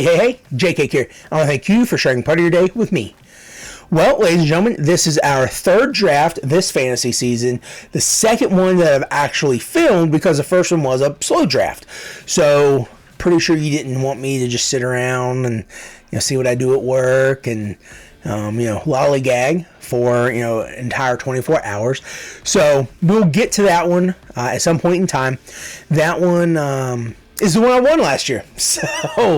Hey, JK here. I want to thank you for sharing part of your day with me. Well, ladies and gentlemen, this is our third draft this fantasy season. The second one that I've actually filmed because the first one was a slow draft. So, pretty sure you didn't want me to just sit around and see what I do at work and lollygag for entire 24 hours. So we'll get to that one at some point in time. That one is the one I won last year. So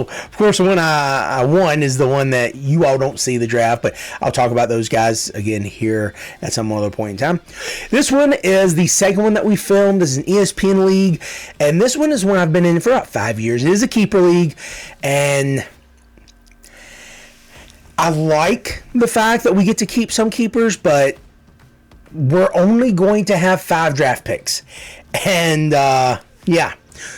of course the one I won is the one that you all don't see the draft, but I'll talk about those guys again here at some other point in time. This one is the second one that we filmed. This is an ESPN league, and this one is one I've been in for about 5 years. It is a keeper league, and I like the fact that we get to keep some keepers, but we're only going to have 5 draft picks. And, yeah.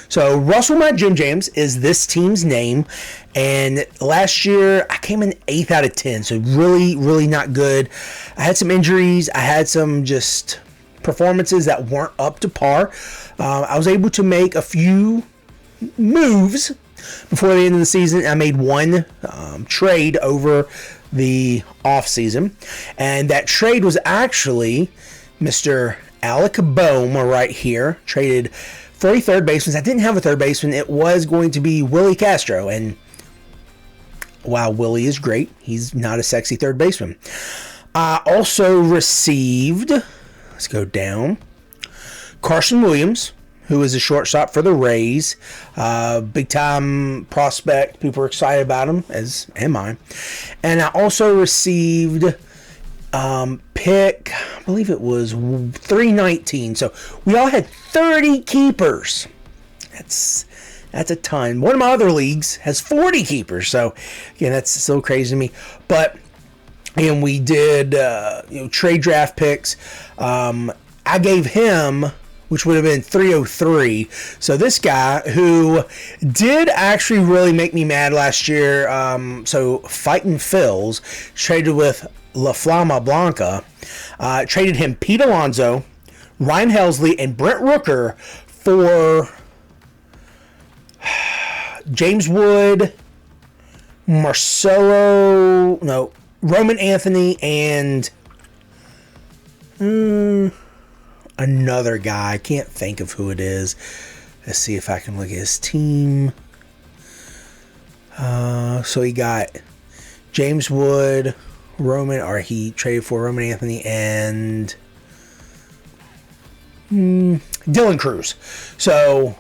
So, Rustle My Jim Jams is this team's name. And last year, I came in 8th out of 10. So, really, really not good. I had some injuries. I had some just performances that weren't up to par. I was able to make a few moves before the end of the season. I made one trade over the off season, and that trade was actually Mr. Alec Boehm right here. Traded for a third baseman. I didn't have a third baseman. It was going to be Willie Castro, and while Willie is great, he's not a sexy third baseman. I also received, let's go down, Carson Williams, who is a shortstop for the Rays. Big time prospect. People are excited about him, as am I. And I also received pick, I believe it was 319. So we all had 30 keepers. That's a ton. One of my other leagues has 40 keepers. So again, that's so crazy to me. But and we did trade draft picks. I gave him, which would have been 303. So this guy who did actually really make me mad last year. So Fightin' Phil's traded with La Flama Blanca. Traded him Pete Alonso, Ryan Helsley, and Brent Rooker for James Wood, Roman Anthony, and another guy. I can't think of who it is. Let's see if I can look at his team. So he got James Wood, he traded for Roman Anthony and Dylan Cruz. So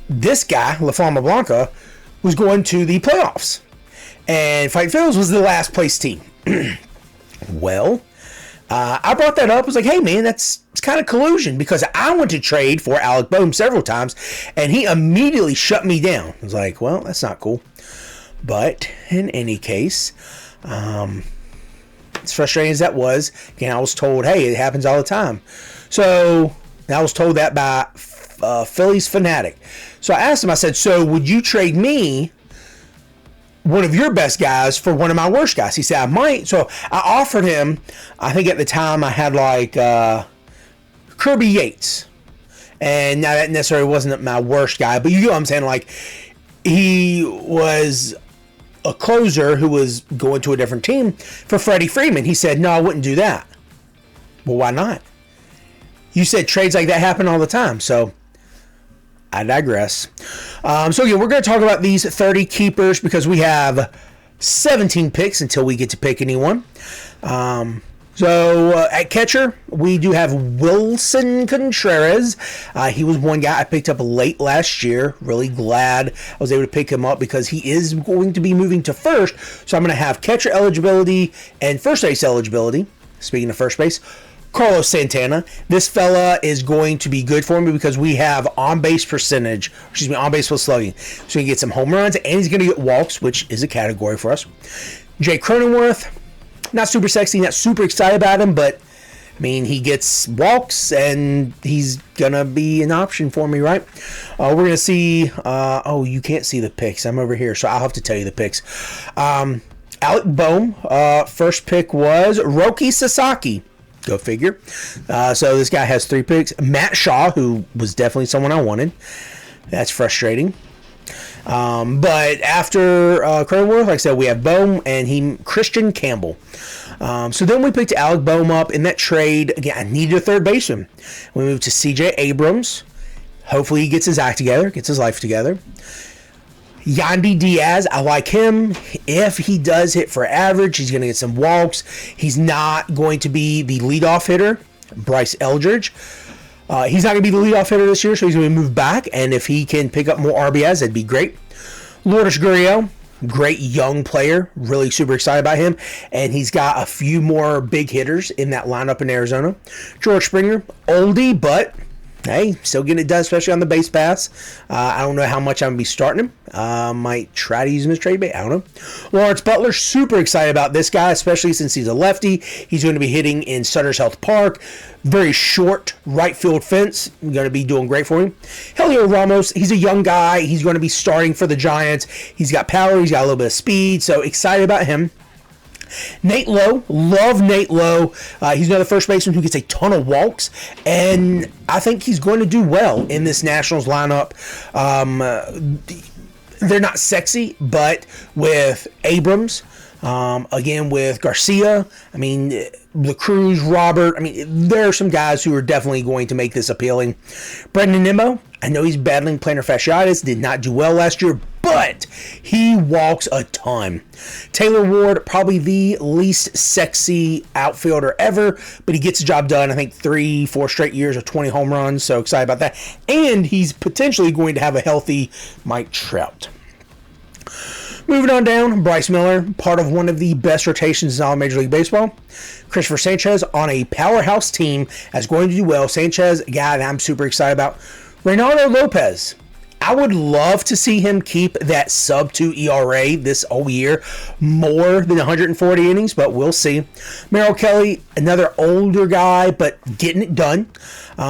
this guy, La Fama Blanca, was going to the playoffs, and Fight Phil's was the last place team. Well, I brought that up. I was like, hey, man, it's kind of collusion, because I went to trade for Alec Boehm several times, and he immediately shut me down. I was like, well, that's not cool. But in any case, as frustrating as that was, again, I was told, hey, it happens all the time. So I was told that by Phillies Fanatic. So I asked him, I said, so would you trade me one of your best guys for one of my worst guys? He said, I might. So I offered him, I think at the time I had like Kirby Yates. And now that necessarily wasn't my worst guy, but you know what I'm saying? Like, he was a closer who was going to a different team for Freddie Freeman. He said, no, I wouldn't do that. Well, why not? You said trades like that happen all the time. So I digress. So again, we're going to talk about these 30 keepers because we have 17 picks until we get to pick anyone. So at catcher, we do have Wilson Contreras. He was one guy I picked up late last year. Really glad I was able to pick him up because he is going to be moving to first. So I'm going to have catcher eligibility and first base eligibility. Speaking of first base, Carlos Santana. This fella is going to be good for me because we have on-base percentage, on-base plus slugging. So he can get some home runs, and he's going to get walks, which is a category for us. Jay Cronenworth, not super sexy, not super excited about him, but, I mean, he gets walks, and he's going to be an option for me, right? We're going to see, you can't see the picks. I'm over here, so I'll have to tell you the picks. Alec Boehm, first pick was Roki Sasaki. Go figure. So this guy has 3 picks. Matt Shaw, who was definitely someone I wanted. That's frustrating. But after Cronenworth, like I said, we have Bohm and Christian Campbell. So then we picked Alec Bohm up in that trade. Again, I needed a third baseman. We moved to C.J. Abrams. Hopefully he gets his act together, gets his life together. Yandy Diaz, I like him. If he does hit for average, he's going to get some walks. He's not going to be the leadoff hitter, Bryce Eldridge. He's not going to be the leadoff hitter this year, so he's going to move back. And if he can pick up more RBIs, that'd be great. Lourdes Gurriel, great young player. Really super excited about him. And he's got a few more big hitters in that lineup in Arizona. George Springer, oldie, but hey, still getting it done, especially on the base pass. I don't know how much I'm going to be starting him. Might try to use him as trade bait. I don't know. Lawrence Butler, super excited about this guy, especially since he's a lefty. He's going to be hitting in Sutter's Health Park. Very short right field fence. Going to be doing great for him. Helio Ramos, he's a young guy. He's going to be starting for the Giants. He's got power. He's got a little bit of speed. So excited about him. Nate Lowe, love Nate Lowe. He's another first baseman who gets a ton of walks, and I think he's going to do well in this Nationals lineup. They're not sexy, but with Abrams, again with Garcia, I mean, the Cruz, Robert, I mean, there are some guys who are definitely going to make this appealing. Brendan Nimmo, I know he's battling plantar fasciitis, did not do well last year, but he walks a ton. Taylor Ward, probably the least sexy outfielder ever, but he gets the job done. I think 3-4 straight years of 20 home runs, so excited about that. And he's potentially going to have a healthy Mike Trout. Moving on down, Bryce Miller, part of one of the best rotations in all Major League Baseball. Christopher Sanchez on a powerhouse team is going to do well. Sanchez, a guy that I'm super excited about. Reynaldo Lopez, I would love to see him keep that sub-2 ERA this whole year, more than 140 innings, but we'll see. Merrill Kelly, another older guy, but getting it done.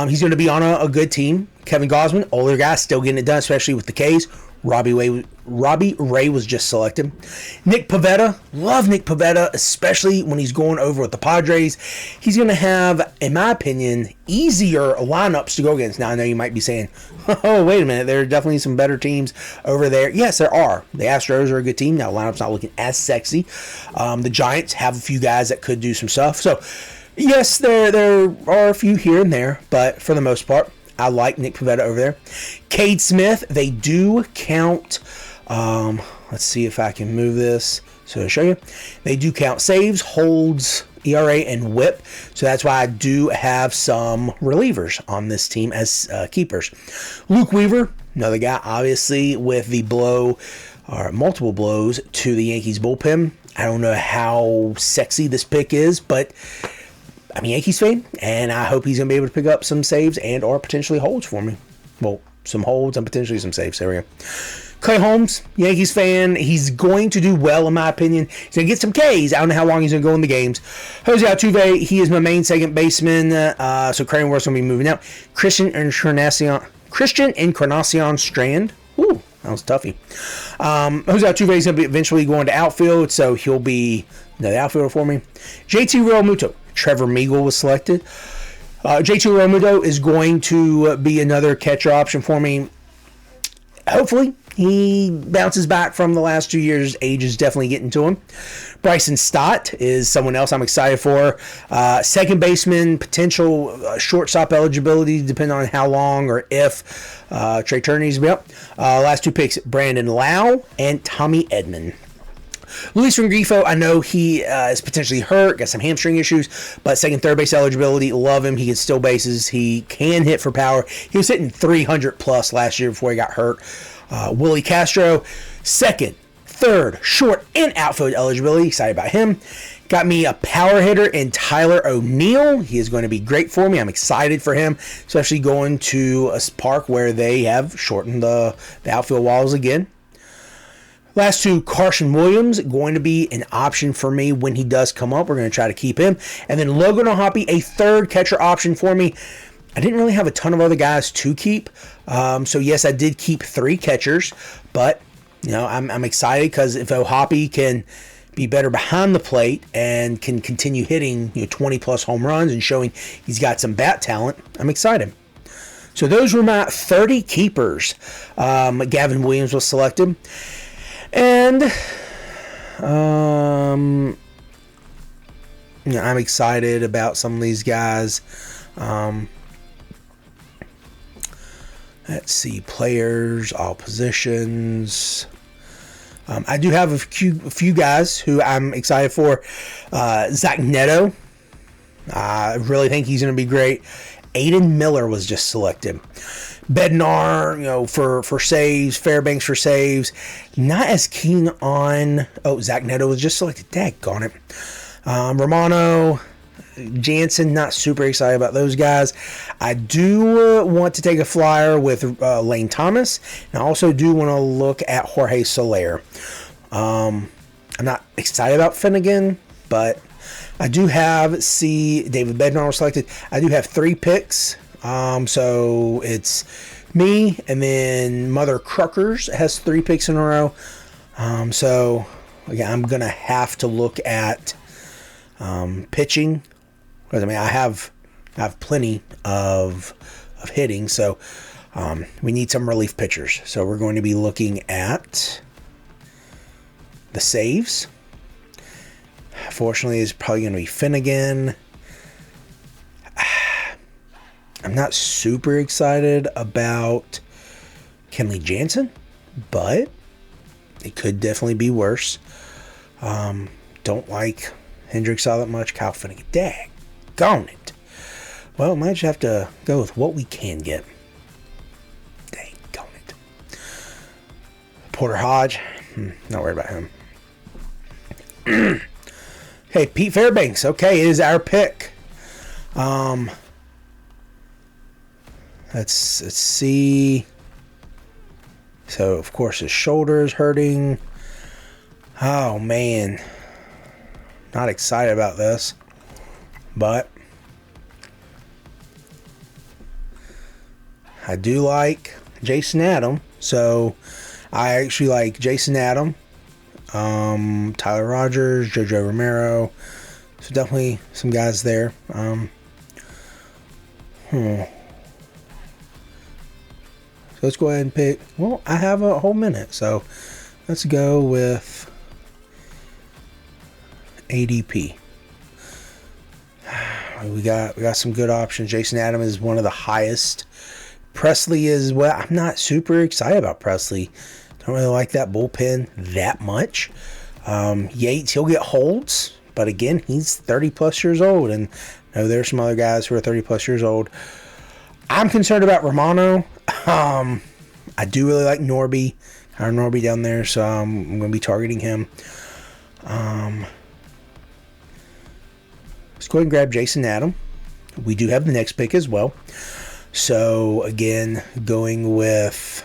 He's going to be on a good team. Kevin Gausman, older guy, still getting it done, especially with the K's. Robbie Ray was just selected. Nick Pivetta, love Nick Pivetta, especially when he's going over with the Padres. He's going to have, in my opinion, easier lineups to go against. Now, I know you might be saying, oh, wait a minute, there are definitely some better teams over there. Yes, there are. The Astros are a good team. Now, the lineup's not looking as sexy. The Giants have a few guys that could do some stuff. So, yes, there are a few here and there, but for the most part, I like Nick Pivetta over there. Cade Smith, they do count. Let's see if I can move this so I'll show you. They do count saves, holds, ERA, and whip. So that's why I do have some relievers on this team as keepers. Luke Weaver, another guy, obviously, with the blow or multiple blows to the Yankees bullpen. I don't know how sexy this pick is, but I'm a Yankees fan, and I hope he's going to be able to pick up some saves and or potentially holds for me. Well, some holds and potentially some saves. There we go. Clay Holmes, Yankees fan. He's going to do well, in my opinion. He's going to get some Ks. I don't know how long he's going to go in the games. Jose Altuve, he is my main second baseman, so Cronenworth's going to be moving out. Christian Encarnacion Strand. Ooh, that was toughy. Jose Altuve is going to be eventually going to outfield, so he'll be the outfielder for me. JT Realmuto. Trevor Meagle was selected. JT Realmuto is going to be another catcher option for me. Hopefully, he bounces back from the last 2 years. Age is definitely getting to him. Bryson Stott is someone else I'm excited for. Second baseman, potential shortstop eligibility, depending on how long or if Trey Turner needs to be up. Last two picks, Brandon Lau and Tommy Edman. Luis Rengifo, I know he is potentially hurt, got some hamstring issues, but second, third base eligibility, love him. He can steal bases. He can hit for power. He was hitting 300 plus last year before he got hurt. Willie Castro, second, third, short, and outfield eligibility. Excited about him. Got me a power hitter in Tyler O'Neill. He is going to be great for me. I'm excited for him, especially going to a park where they have shortened the outfield walls again. Last two, Carson Williams, going to be an option for me when he does come up. We're going to try to keep him. And then Logan O'Hoppe, a third catcher option for me. I didn't really have a ton of other guys to keep. So, yes, I did keep 3 catchers. But, you know, I'm excited because if O'Hoppe can be better behind the plate and can continue hitting 20-plus home runs and showing he's got some bat talent, I'm excited. So those were my 30 keepers. Gavin Williams was selected. And I'm excited about some of these guys. Let's see, players, all positions. I do have a few guys who I'm excited for. Zach Neto. I really think he's going to be great. Aiden Miller was just selected. Bednar, for saves. Fairbanks for saves. Not as keen on... Oh, Zach Neto was just selected. Daggone it. Romano, Jansen, not super excited about those guys. I do want to take a flyer with Lane Thomas. And I also do want to look at Jorge Soler. I'm not excited about Finnegan, but... I do have, David Bednar was selected. I do have 3 picks. So it's me, and then Mother Cruckers has 3 picks in a row. So again, I'm going to have to look at pitching. Because I have plenty of hitting. So we need some relief pitchers. So we're going to be looking at the saves. Fortunately, it's probably going to be Finnegan. I'm not super excited about Kenley Jansen, but it could definitely be worse. Don't like Hendricks all that much. Kyle Finnegan, daggone it. Well, might just have to go with what we can get. Daggone it. Porter Hodge, not worried about him. Hey, Pete Fairbanks. Okay, is our pick. Let's see. So, of course, his shoulder is hurting. Oh, man. Not excited about this. But I do like Jason Adam. So, I actually like Jason Adam. Tyler Rogers, JoJo Romero. So definitely some guys there. So let's go ahead and pick. Well, I have a whole minute, so let's go with ADP. We got some good options. Jason Adam is one of the highest. Presley is I'm not super excited about Presley. Don't really like that bullpen that much. Yates, he'll get holds, but again, he's 30 plus years old, and I know there's some other guys who are 30 plus years old. I'm concerned about Romano. I do really like Norby, down there, so I'm going to be targeting him. Let's go ahead and grab Jason Adam. We do have the next pick as well. So again, going with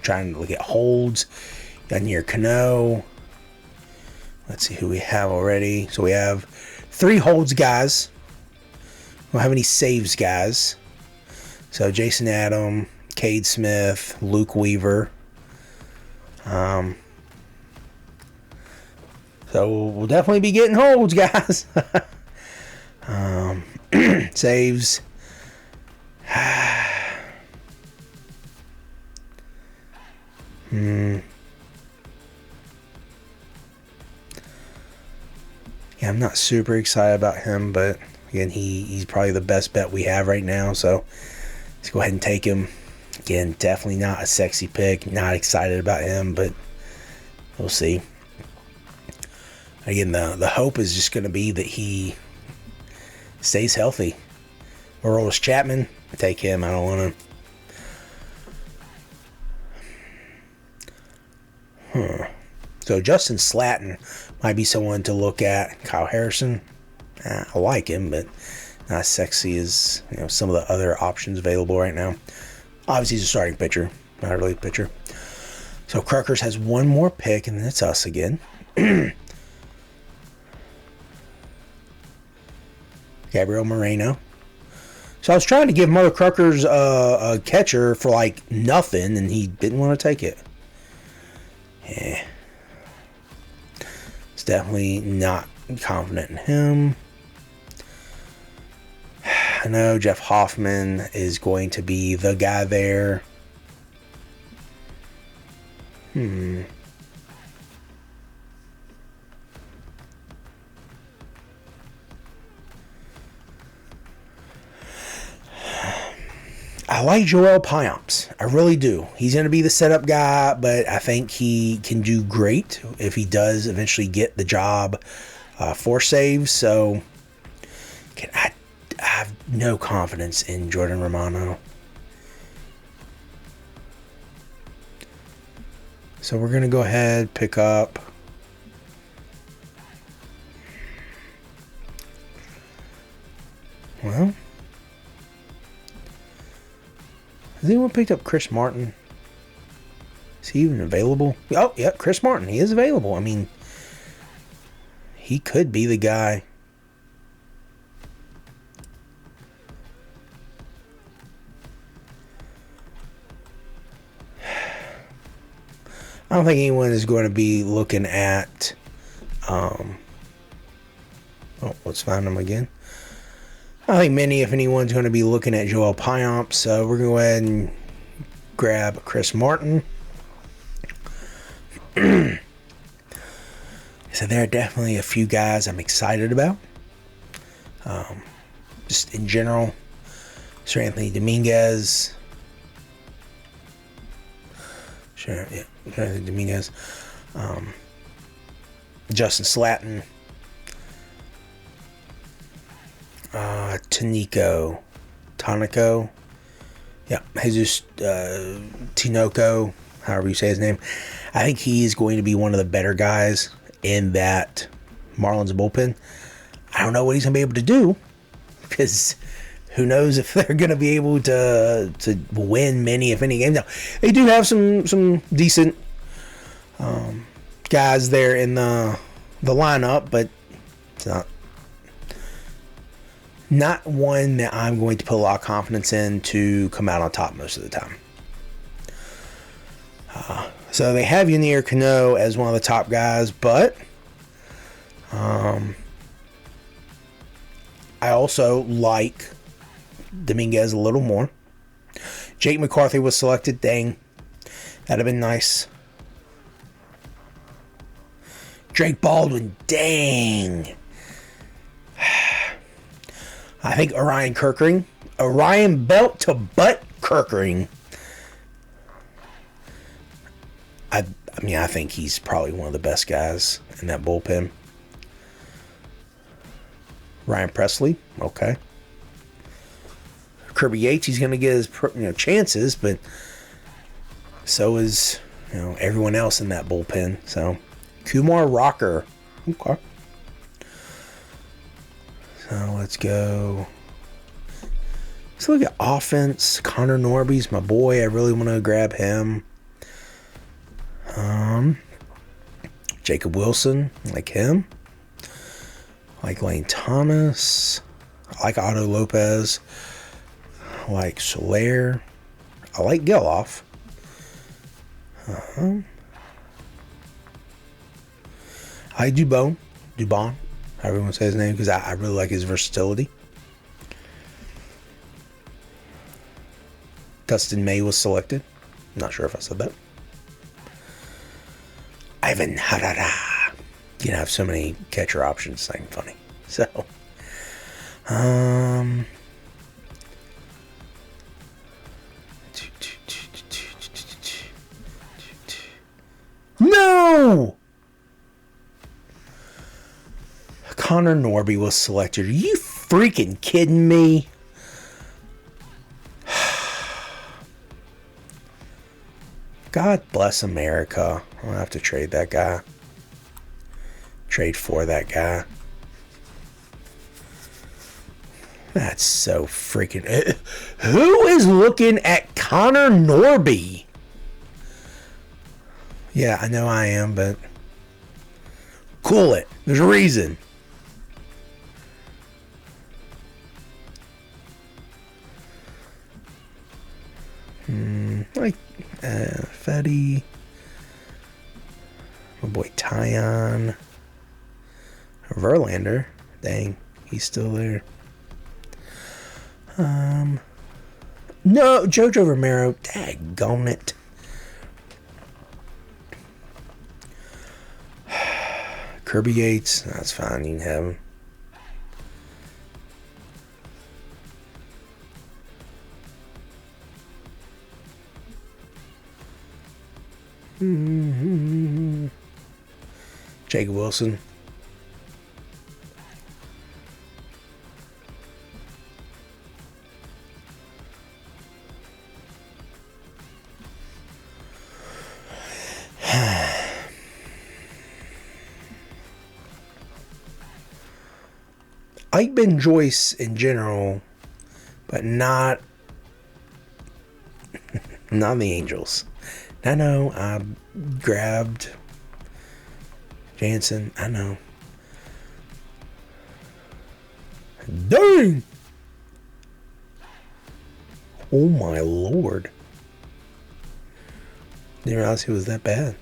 trying to look at holds. Got near Cano. Let's see who we have already. So we have 3 holds guys. We don't have any saves guys. So Jason Adam, Cade Smith, Luke Weaver. So we'll definitely be getting holds, guys. Saves. Yeah, I'm not super excited about him, but again, he's probably the best bet we have right now, so let's go ahead and take him. Again, definitely not a sexy pick, not excited about him, but we'll see. Again, the hope is just going to be that he stays healthy. Aroldis Chapman, take him. I don't want to. So Justin Slatton might be someone to look at. Kyle Harrison, I like him, but not as sexy as some of the other options available right now. Obviously, he's a starting pitcher, not a relief pitcher. So Cruckers has one more pick, and then it's us again. Gabriel Moreno. So I was trying to give Mother Cruckers a catcher for like nothing, and he didn't want to take it. Yeah. It's definitely not confident in him. I know Jeff Hoffman is going to be the guy there. I like Joel Pyamps. I really do. He's going to be the setup guy, but I think he can do great if he does eventually get the job for saves. So I have no confidence in Jordan Romano. So we're going to go ahead, pick up. Well, has anyone picked up Chris Martin? Is he even available? Oh, yeah, Chris Martin. He is available. I mean, he could be the guy. I don't think anyone is going to be looking at... oh, let's find him again. I think many, if anyone's going to be looking at Joel Pyamps, so we're going to go ahead and grab Chris Martin. So there are definitely a few guys I'm excited about. Just in general, Sir Anthony Dominguez. Sure, yeah, Anthony Dominguez. Justin Slatton. Tonico. Yeah, Jesus Tinoco, however you say his name. I think he's going to be one of the better guys in that Marlins bullpen. I don't know what he's going to be able to do, because who knows if they're going to be able to win many, if any, games. Now, they do have some decent guys there in the lineup, but it's not one that I'm going to put a lot of confidence in to come out on top most of the time. So they have Yunier Cano as one of the top guys, but I also like Dominguez a little more. Jake McCarthy was selected. Dang. That'd have been nice. Drake Baldwin. Dang. I think Orion Kirkering. Orion belt to butt Kirkering. I mean, I think he's probably one of the best guys in that bullpen. Ryan Presley. Okay. Kirby Yates, he's going to get his chances, but so is everyone else in that bullpen. So Kumar Rocker. Okay. So let's go. Let's look at offense. Connor Norby's my boy. I really want to grab him. Jacob Wilson, like him. I like Lane Thomas. I like Otto Lopez. I like Soler. I like Geloff. I like Dubon, however you want to say his name, because I really like his versatility. Dustin May was selected. I'm not sure if I said that. Ivan Harada. You can have so many catcher options. It's not funny. So, no! Connor Norby was selected. Are you freaking kidding me? God bless America. I'm going to have to trade that guy. Trade for that guy. That's so freaking... Who is looking at Connor Norby? Yeah, I know I am, but... Cool it. There's a reason. Like Fetty, my boy Tyon, Verlander. Dang, he's still there. No, Jojo Romero. Daggone it. Kirby Yates. That's fine. You can have him. Jacob Wilson. Ike Ben Joyce in general, but not the Angels. I know I grabbed Jansen. I know. Dang! Oh my lord. Didn't realize he was that bad.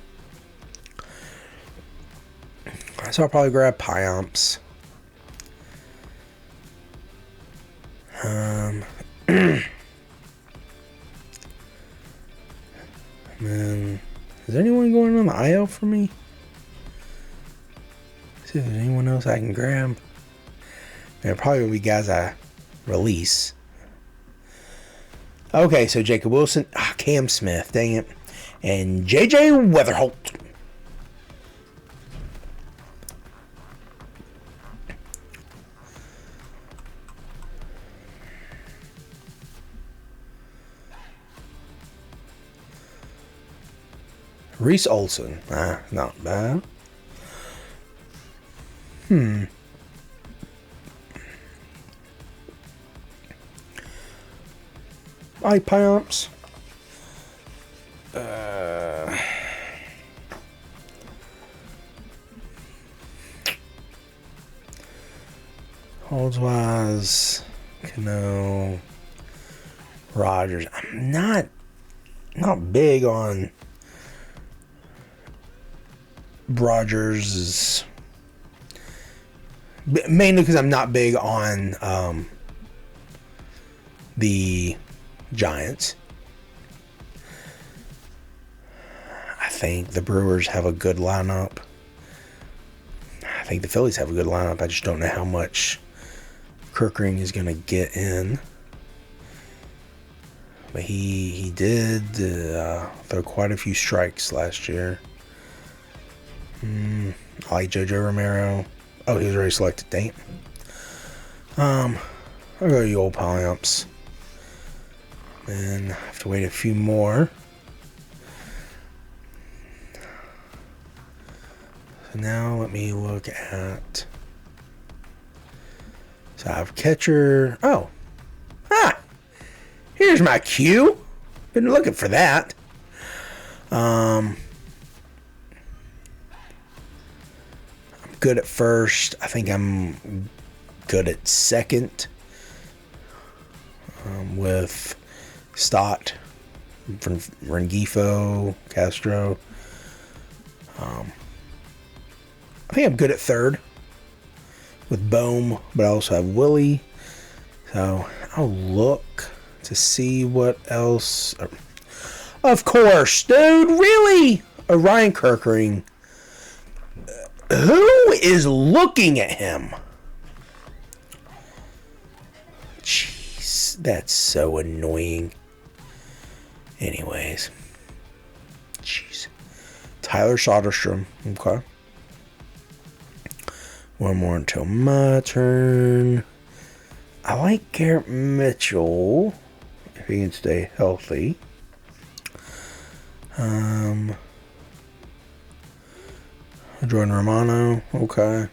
So I'll probably grab Pyomps. Man, is anyone going on the IL for me? See if there's anyone else I can grab. There probably will be guys I release. Okay, so Jacob Wilson, Cam Smith, dang it, and JJ Weatherholt. Reese Olson. Not bad. Alright, Pyomps. Holdswise, Cano, Rogers. I'm not big on Rogers, mainly because I'm not big on the Giants. I think the Brewers have a good lineup. I think the Phillies have a good lineup. I just don't know how much Kirkring is going to get in. But he did throw quite a few strikes last year. I like Jojo Romero. Oh, he was already selected. Dang. I'll go you old Pyomps. And I have to wait a few more. So now let me look at. So I have catcher. Oh. Here's my cue. Been looking for that. I'm good at first. I think I'm good at second. With Stott, Rengifo, Castro. I think I'm good at third with Bohm, but I also have Willie. So I'll look to see what else. Of course, dude, really? Ryan Kirkring. Who is looking at him? Jeez, that's so annoying. Anyways. Jeez. Tyler Soderstrom. Okay. One more until my turn. I like Garrett Mitchell. If he can stay healthy. Jordan Romano. Okay.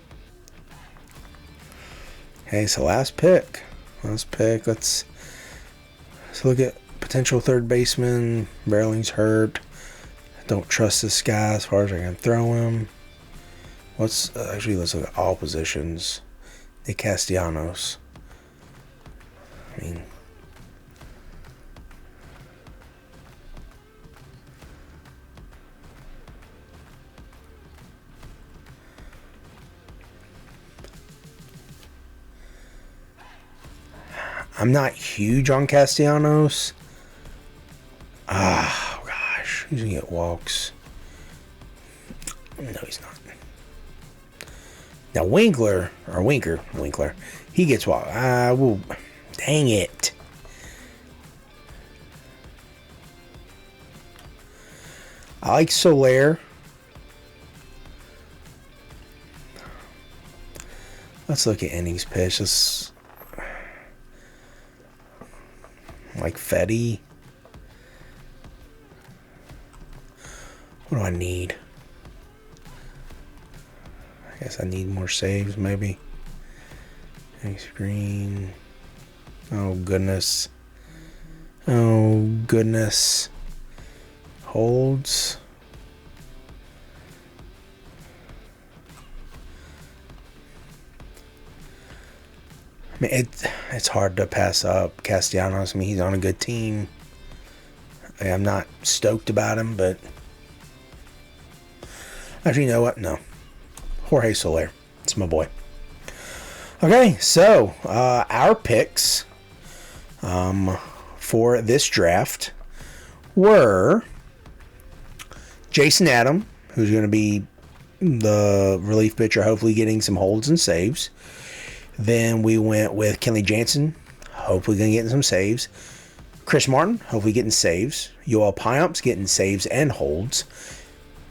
Okay, so last pick. Let's look at potential third baseman. Barreling's hurt. Don't trust this guy as far as I can throw him. Let's look at all positions. Nick Castellanos. I mean, I'm not huge on Castellanos. Ah, gosh. Who's going to get walks? No, he's not. Now, Winkler, he gets walk. Well, dang it. I like Soler. Let's look at innings pitch. Let's like Fetty. What do I need? I guess I need more saves, maybe. Thanks, Green. Oh, goodness. Oh, goodness. Holds. I mean, it's hard to pass up Castellanos. I mean, he's on a good team. I'm not stoked about him, but actually, you know what? No. Jorge Soler. It's my boy. Okay, so our picks for this draft were Jason Adam, who's going to be the relief pitcher, hopefully getting some holds and saves. Then we went with Kenley Jansen, hopefully going to get some saves. Chris Martin, hopefully getting saves. Yoel Payamps getting saves and holds.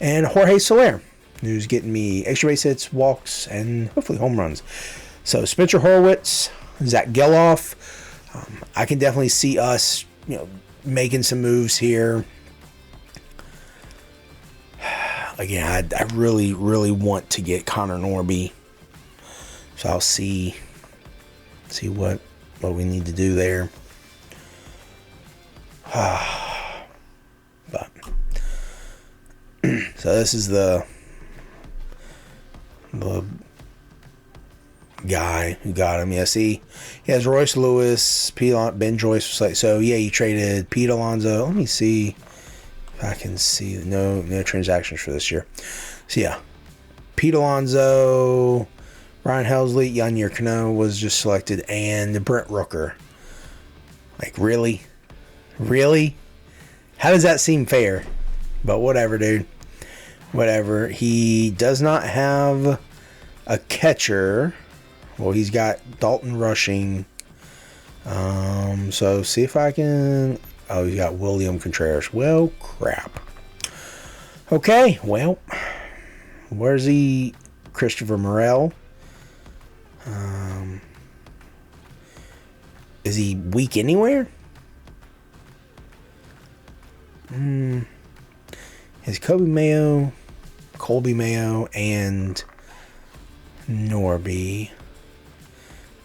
And Jorge Soler, who's getting me extra base hits, walks, and hopefully home runs. So Spencer Horwitz, Zach Geloff. I can definitely see us, making some moves here. Again, I really, really want to get Connor Norby. So I'll see what we need to do there. But so this is the guy who got him. Yeah, see, he has Royce Lewis, Ben Joyce. So yeah, you traded Pete Alonso. Let me see if I can see. No transactions for this year. So yeah, Pete Alonso, Ryan Helsley, Yanier Cano was just selected, and Brent Rooker. Like, really? How does that seem fair? But whatever, dude. Whatever. He does not have a catcher. Well, he's got Dalton Rushing. So see if I can. Oh, he's got William Contreras. Well, crap. Okay, well, where's he? Christopher Morel. Is he weak anywhere? Has Colby Mayo, and Norby.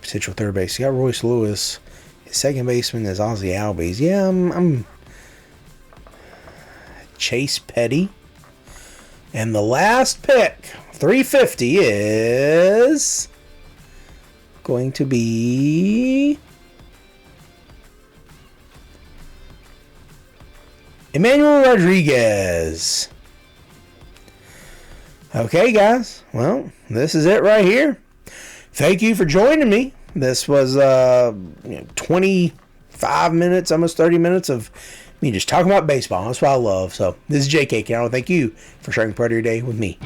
Potential third base. You got Royce Lewis. His second baseman is Ozzy Albies. Yeah, I'm Chase Petty. And the last pick, 350, is going to be Emmanuel Rodriguez. Okay, guys. Well, this is it right here. Thank you for joining me. This was 25 minutes, almost 30 minutes of me just talking about baseball. That's what I love. So this is JK Canal. Thank you for sharing part of your day with me.